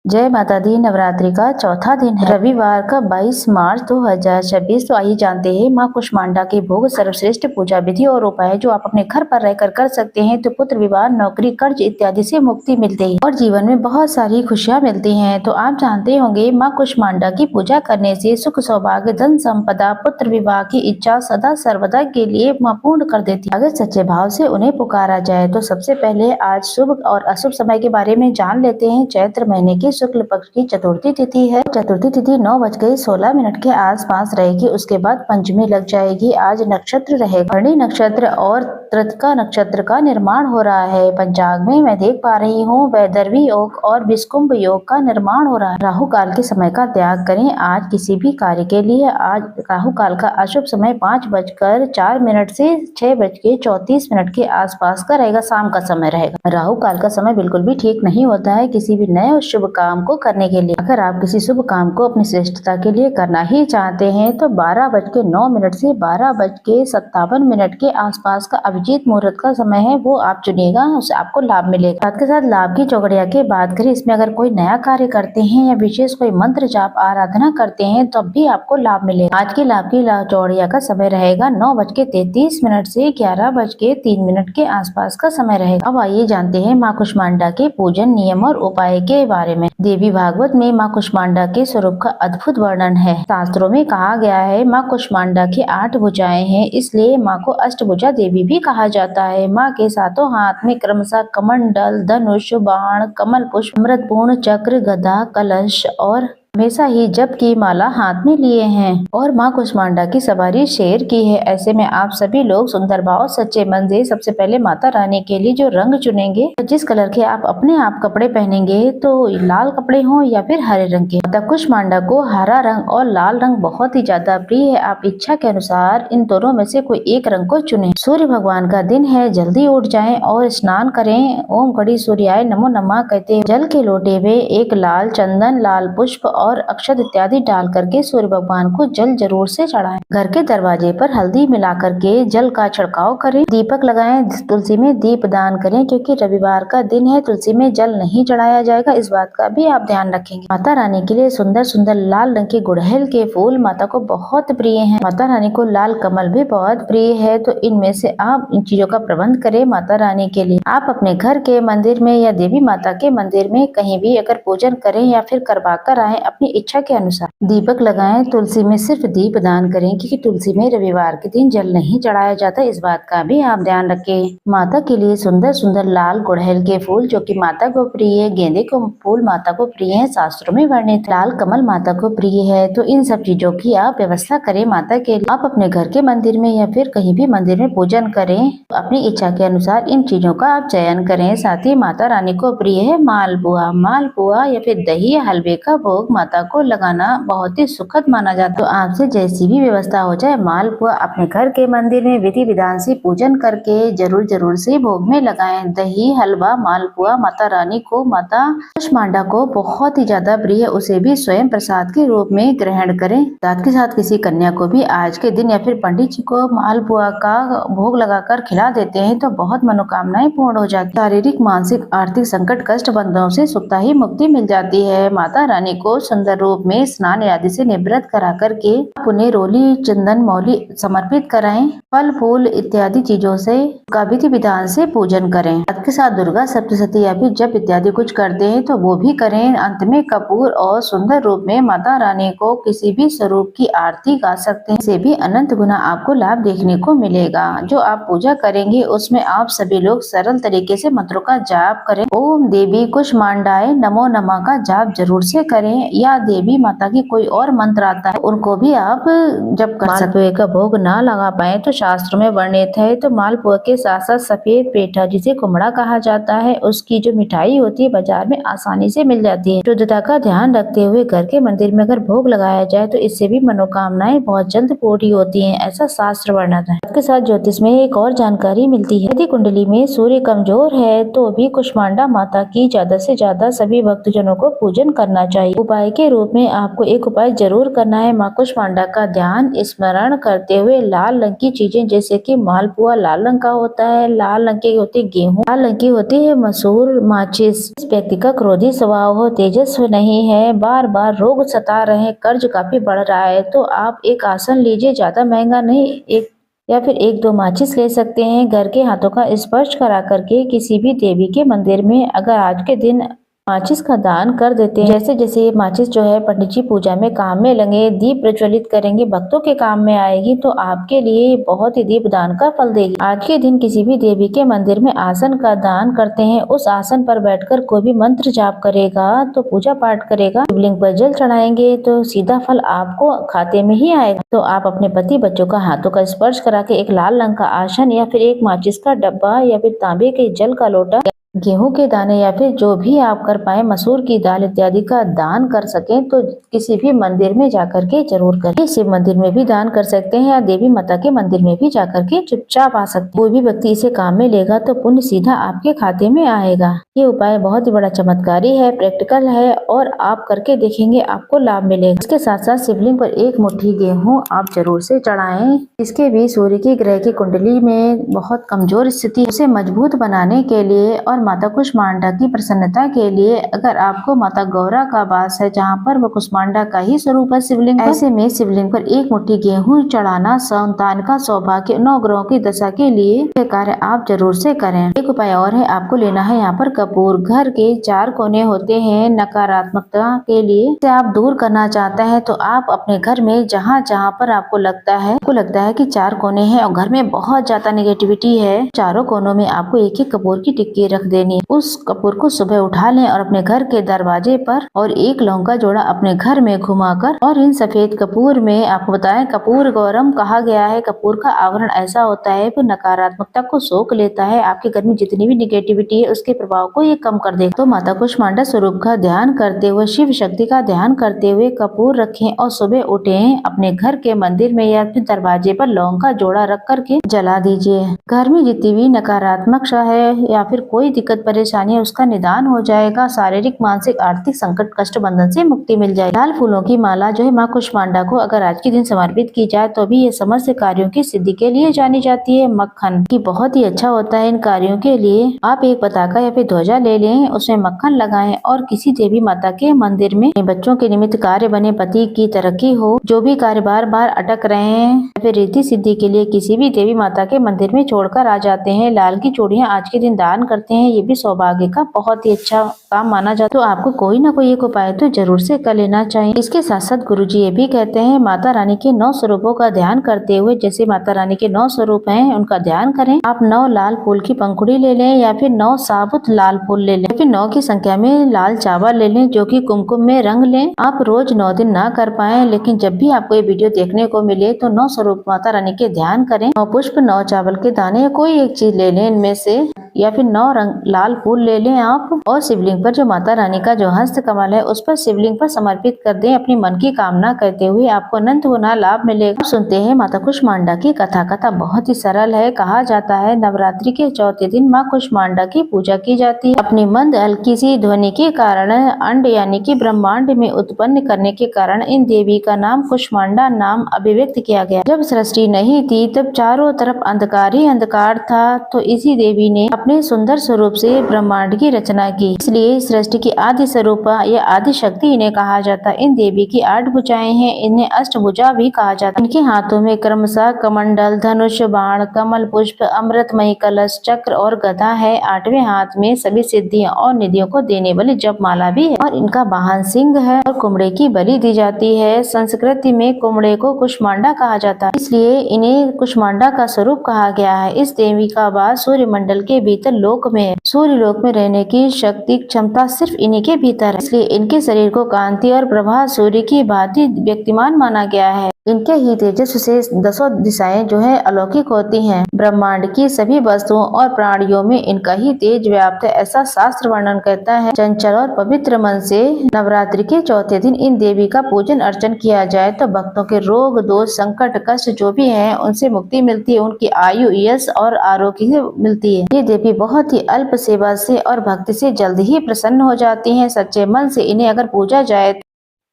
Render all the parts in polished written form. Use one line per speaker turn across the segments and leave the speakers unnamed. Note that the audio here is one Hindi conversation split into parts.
जय माता दी। नवरात्रि का चौथा दिन है, रविवार का 22 मार्च 2026। तो आइए जानते हैं माँ कुष्मांडा के भोग सर्वश्रेष्ठ पूजा विधि और उपाय जो आप अपने घर पर रहकर कर सकते हैं। तो पुत्र विवाह, नौकरी, कर्ज इत्यादि से मुक्ति मिलती है और जीवन में बहुत सारी खुशियाँ मिलती हैं। तो आप जानते होंगे माँ कुष्मांडा की पूजा करने से सुख, सौभाग्य, धन संपदा, पुत्र विवाह की इच्छा सदा सर्वदा के लिए माँ पूर्ण कर देती है, अगर सच्चे भाव से उन्हें पुकारा जाए। तो सबसे पहले आज शुभ और अशुभ समय के बारे में जान लेते हैं। चैत्र महीने की शुक्ल पक्ष की चतुर्थी तिथि है। चतुर्थी तिथि 9:16 के आसपास रहेगी। उसके बाद पंचमी लग जाएगी। आज नक्षत्र रहेगा भरणी नक्षत्र और कृतिका नक्षत्र का निर्माण हो रहा है। पंचांग में मैं देख पा रही हूँ वैदर्भी योग और विष्कुंभ योग का निर्माण हो रहा है। राहु काल के समय का त्याग करें आज किसी भी कार्य के लिए। आज राहु काल का अशुभ समय 5:04 से 6:34 के आसपास का रहेगा। शाम का समय रहेगा। राहु काल का समय बिल्कुल भी ठीक नहीं होता है किसी भी नए और शुभ काम को करने के लिए। अगर आप किसी शुभ काम को अपनी श्रेष्ठता के लिए करना ही चाहते हैं तो 12:09 से 12:57 के आसपास का अभिजीत मुहूर्त का समय है, वो आप चुनिएगा, उससे आपको लाभ मिलेगा। साथ के साथ लाभ की चौकड़िया की बात करें, इसमें अगर कोई नया कार्य करते हैं या विशेष कोई मंत्र जाप आराधना करते हैं तब भी आपको लाभ मिलेगा। आज की लाभ की चौकड़िया का समय रहेगा 9:33 से 11:03 के आसपास का समय रहेगा। अब आइए जानते हैं माँ कुष्मांडा के पूजन नियम और उपाय के बारे में। देवी भागवत में माँ कुष्मांडा के स्वरूप का अद्भुत वर्णन है। शास्त्रों में कहा गया है माँ कुष्मांडा की 8 भुजाएं हैं, इसलिए माँ को अष्टभुजा देवी भी कहा जाता है। माँ के सातों हाथ में क्रमशः कमंडल, धनुष, बाण, कमल पुष्प, अमृतपूर्ण चक्र, गदा, कलश और हमेशा ही जप की माला हाथ में लिए हैं और माँ कुष्मांडा की सवारी शेर की है। ऐसे में आप सभी लोग सुंदर भाव सच्चे मन से सबसे पहले माता रानी के लिए जो रंग चुनेंगे, जिस कलर के आप अपने आप कपड़े पहनेंगे, तो लाल कपड़े हों या फिर हरे रंग के। माता कुष्मांडा को हरा रंग और लाल रंग बहुत ही ज्यादा प्रिय है। आप इच्छा के अनुसार इन दोनों में से कोई एक रंग को चुने। सूर्य भगवान का दिन है, जल्दी उठ जाएं और स्नान करें। ओम घड़ी सूर्याय नमो नमः कहते हैं। जल के लोटे में एक लाल चंदन, लाल पुष्प और अक्षत इत्यादि डाल करके सूर्य भगवान को जल जरूर से चढ़ाएं। घर के दरवाजे पर हल्दी मिला करके जल का छिड़काव करें। दीपक लगाएं। तुलसी में दीप दान करें क्योंकि रविवार का दिन है, तुलसी में जल नहीं चढ़ाया जाएगा, इस बात का भी आप ध्यान रखेंगे। माता रानी के लिए सुंदर सुंदर लाल रंग के गुड़हल के फूल माता को बहुत प्रिय हैं। माता रानी को लाल कमल भी बहुत प्रिय है, तो इनमें से आप इन चीजों का प्रबंध करें माता रानी के लिए। आप अपने घर के मंदिर में या देवी माता के मंदिर में कहीं भी अगर पूजन करें या फिर करवा कर आए, अपनी इच्छा के अनुसार दीपक लगाएं। तुलसी में सिर्फ दीप दान करें क्योंकि तुलसी में रविवार के दिन जल नहीं चढ़ाया जाता, इस बात का भी आप ध्यान रखें। माता के लिए सुंदर सुंदर लाल गुड़हल के फूल जो कि माता को प्रिय है, गेंदे को फूल माता को प्रिय है, शास्त्रों में वर्णित लाल कमल माता को प्रिय है, तो इन सब चीजों की आप व्यवस्था करें माता के लिए। आप अपने घर के मंदिर में या फिर कहीं भी मंदिर में पूजन करें, अपनी इच्छा के अनुसार इन चीजों का आप चयन करें। साथ ही माता रानी को प्रिय है मालपुआ। मालपुआ या फिर दही या हलवे का भोग माता को लगाना बहुत ही सुखद माना जाता है। तो आपसे जैसी भी व्यवस्था हो जाए, मालपुआ अपने घर के मंदिर में विधि विधान से पूजन करके जरूर से भोग में लगाएं। दही, हलवा, मालपुआ माता रानी को, माता कुष्मांडा को बहुत ही ज्यादा प्रिय है, उसे भी स्वयं प्रसाद के रूप में ग्रहण करें। साथ के साथ किसी कन्या को भी आज के दिन या फिर पंडित जी को मालपुआ का भोग लगाकर खिला देते हैं तो बहुत मनोकामनाएं पूर्ण हो जाती है। शारीरिक, मानसिक, आर्थिक संकट, कष्ट बंधनों से सुखता ही मुक्ति मिल जाती है। माता रानी को सुंदर रूप में स्नान आदि से निवृत्त करा करके उन्हें रोली, चंदन, मौली समर्पित कराएं। फल फूल इत्यादि चीजों से का विधि विधान से पूजन करें। इसके साथ दुर्गा सप्तशती या फिर जप इत्यादि कुछ करते हैं तो वो भी करें। अंत में कपूर और सुंदर रूप में माता रानी को किसी भी स्वरूप की आरती गा सकते हैं, इससे भी अनंत गुना आपको लाभ देखने को मिलेगा। जो आप पूजा करेंगे उसमें आप सभी लोग सरल तरीके से मंत्रों का जाप करें। ओम देवी कुष्मांडाय नमो नमः का जाप जरूर से करें, या देवी माता की कोई और मंत्र आता है उनको भी आप जब कर सकते। मालपुए का भोग ना लगा पाए तो शास्त्र में वर्णित है, तो मालपुआ के साथ साथ सफेद पेठा जिसे कुमड़ा कहा जाता है, उसकी जो मिठाई होती है बाजार में आसानी से मिल जाती है। शुद्धता का ध्यान रखते हुए घर के मंदिर में अगर भोग लगाया जाए तो इससे भी मनोकामनाएं बहुत जल्द पूरी होती है, ऐसा शास्त्र वर्णित है। इसके साथ ज्योतिष में एक और जानकारी मिलती है, यदि कुंडली में सूर्य कमजोर है तो भी कुष्मांडा माता की ज्यादा से ज्यादा सभी भक्तजनों को पूजन करना चाहिए। उपाय के रूप में आपको एक उपाय जरूर करना है। माँ कुष्मांडा का ध्यान स्मरण करते हुए लाल रंग की चीजें जैसे कि मालपुआ लाल रंग का होता है, लाल रंग के होते गेहूं, लाल रंग की होती है मसूर, माचिस। इस व्यक्ति का क्रोधी स्वभाव हो, तेजस्वी नहीं है, बार बार रोग सता रहे, कर्ज काफी बढ़ रहा है, तो आप एक आसन लीजिए, ज्यादा महंगा नहीं, एक या फिर एक दो माचिस ले सकते हैं। घर के हाथों का स्पर्श करा करके किसी भी देवी के मंदिर में अगर आज के दिन माचिस का दान कर देते हैं, जैसे जैसे ये माचिस जो है पंडित जी पूजा में काम में लगे, दीप प्रज्वलित करेंगे, भक्तों के काम में आएगी, तो आपके लिए बहुत ही दीप दान का फल देगी। आज के दिन किसी भी देवी के मंदिर में आसन का दान करते हैं, उस आसन पर बैठकर कोई भी मंत्र जाप करेगा, तो पूजा पाठ करेगा, शिवलिंग पर जल चढ़ाएंगे, तो सीधा फल आपको खाते में ही आएगा। तो आप अपने पति बच्चों का हाथों का स्पर्श करा के एक लाल रंग का आसन या फिर एक माचिस का डब्बा या फिर तांबे के जल का लोटा, गेहूं के दाने या फिर जो भी आप कर पाए, मसूर की दाल इत्यादि का दान कर सकें तो किसी भी मंदिर में जाकर के जरूर करें। शिव मंदिर में भी दान कर सकते हैं या देवी माता के मंदिर में भी जाकर के चुपचाप आ सकते हैं। कोई भी व्यक्ति इसे काम में लेगा तो पुण्य सीधा आपके खाते में आएगा। ये उपाय बहुत ही बड़ा चमत्कारी है, प्रैक्टिकल है और आप करके देखेंगे आपको लाभ मिलेगा। इसके साथ साथ शिवलिंग पर एक मुट्ठी गेहूँ आप जरूर से चढ़ाएं। इसके भी सूर्य की ग्रह की कुंडली में बहुत कमजोर स्थिति, उसे मजबूत बनाने के लिए और माता कुष्मांडा की प्रसन्नता के लिए, अगर आपको माता गौरा का वास है जहाँ पर वो कुष्मांडा का ही स्वरूप है शिवलिंग, ऐसे में शिवलिंग पर एक मुट्ठी गेहूं चढ़ाना संतान का सौभाग्य, 9 ग्रहों की दशा के लिए ये कार्य आप जरूर से करें। एक उपाय और है, आपको लेना है यहाँ पर कपूर। घर के 4 कोने होते हैं नकारात्मकता के लिए, से आप दूर करना चाहते हैं तो आप अपने घर में जहाँ जहाँ पर आपको लगता है कि 4 कोने हैं और घर में बहुत ज्यादा नेगेटिविटी है, चारों कोनों में आपको एक एक कपूर की टिक्की रख देनी। उस कपूर को सुबह उठा लें और अपने घर के दरवाजे पर और एक लौंग का जोड़ा अपने घर में घुमाकर, और इन सफेद कपूर में आपको बताएं कपूर गौरम कहा गया है। कपूर का आवरण ऐसा होता है वो नकारात्मकता को सोख लेता है, आपके घर में जितनी भी निगेटिविटी है उसके प्रभाव को ये कम कर देगा। तो माता कुष्मांडा स्वरूप का ध्यान करते हुए, शिव शक्ति का ध्यान करते हुए कपूर रखें और सुबह उठें, अपने घर के मंदिर में या फिर दरवाजे पर लौंग का जोड़ा रख करके जला दीजिए। घर में जितनी भी नकारात्मक है या फिर कोई दिक्कत परेशानी है उसका निदान हो जाएगा। शारीरिक मानसिक आर्थिक संकट कष्ट बंधन से मुक्ति मिल जाएगी। लाल फूलों की माला जो है माँ कुष्मांडा को अगर आज के दिन समर्पित की जाए तो भी ये समस्त कार्यों की सिद्धि के लिए जानी जाती है। मक्खन की बहुत ही अच्छा होता है इन कार्यों के लिए। आप एक पताका या फिर ध्वजा ले लें, उसमें मक्खन लगाएं और किसी देवी माता के मंदिर में बच्चों के निमित्त कार्य बने, पति की तरक्की हो, जो भी कार्य बार बार अटक रहे हैं या फिर रिद्धि सिद्धि के लिए किसी भी देवी माता के मंदिर में छोड़कर आ जाते हैं। लाल की चूड़ियां आज के दिन दान करते हैं, ये भी सौभाग्य का बहुत ही अच्छा काम माना जाता है। तो आपको कोई ना कोई एक उपाय तो जरूर से कर लेना चाहिए। इसके साथ साथ गुरुजी ये भी कहते हैं माता रानी के 9 स्वरूपों का ध्यान करते हुए, जैसे माता रानी के 9 स्वरूप हैं उनका ध्यान करें। आप 9 लाल फूल की पंखुड़ी ले लें या फिर 9 साबुत लाल फूल ले लें या फिर 9 की संख्या में लाल चावल ले लें जो कि कुमकुम में रंग लें। आप रोज 9 दिन ना कर पाए, लेकिन जब भी आपको ये वीडियो देखने को मिले तो 9 स्वरूप माता रानी के ध्यान करें। 9 पुष्प, 9 चावल के दाने, कोई एक चीज ले लें इनमें से, या फिर 9 रंग लाल फूल ले लें आप, और शिवलिंग पर जो माता रानी का जो हस्त कमल है उस पर शिवलिंग पर समर्पित कर दें अपनी मन की कामना करते हुए। आपको अनंत गुना लाभ मिलेगा। सुनते हैं माता कुष्मांडा की कथा। कथा बहुत ही सरल है। कहा जाता है नवरात्रि के चौथे दिन माँ कुष्मांडा की पूजा की जाती है। अपनी मंद हल्की सी ध्वनि के कारण अंड यानी कि ब्रह्मांड में उत्पन्न करने के कारण इन देवी का नाम कुष्मांडा नाम अभिव्यक्त किया गया। जब सृष्टि नहीं थी तब चारों तरफ अंधकार ही अंधकार था, तो इसी देवी ने अपने सुंदर स्वरूप से ब्रह्मांड की रचना की, इसलिए सृष्टि की आदि स्वरूप या आदि शक्ति इन्हें कहा जाता है। इन देवी की 8 भुजाएं हैं, इन्हें अष्टभुजा भी कहा जाता है। इनके हाथों में क्रमशः कमंडल, धनुष, बाण, कमल पुष्प, अमृतमयी कलश, चक्र और गदा है। 8वें हाथ में सभी सिद्धियों और निधियों को देने वाली जपमाला भी है और इनका वाहन सिंह है और कुमड़े की बलि दी जाती है। संस्कृति में कुमड़े को कुष्मांडा कहा जाता है, इसलिए इन्हें कुष्मांडा का स्वरूप कहा गया है। इस देवी का वास सूर्य मंडल के भीतर लोक में है। सूर्य लोक में रहने की शक्ति क्षमता सिर्फ इन्हीं के भीतर है, इसलिए इनके शरीर को कांति और प्रभा सूर्य की भांति व्यक्तिमान माना गया है। इनके ही तेजस्व से 10 दिशाएं जो है अलौकिक होती हैं। ब्रह्मांड की सभी वस्तुओं और प्राणियों में इनका ही तेज व्याप्त है, ऐसा शास्त्र वर्णन करता है। चंचल और पवित्र मन से नवरात्रि के चौथे दिन इन देवी का पूजन अर्चन किया जाए तो भक्तों के रोग दोष संकट कष्ट जो भी है उनसे मुक्ति मिलती है, उनकी आयु यश और आरोग्य मिलती है। ये देवी बहुत ही अल्प सेवा से और भक्ति से जल्द ही प्रसन्न हो जाती है। सच्चे मन से इन्हें अगर पूजा जाए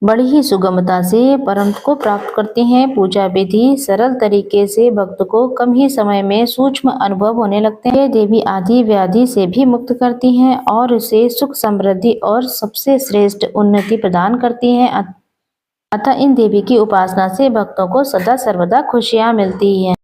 बड़ी ही सुगमता से परम को प्राप्त करते हैं। पूजा विधि सरल तरीके से भक्त को कम ही समय में सूक्ष्म अनुभव होने लगते हैं। देवी आदि व्याधि से भी मुक्त करती हैं और उसे सुख समृद्धि और सबसे श्रेष्ठ उन्नति प्रदान करती हैं। अतः इन देवी की उपासना से भक्तों को सदा सर्वदा खुशियां मिलती हैं।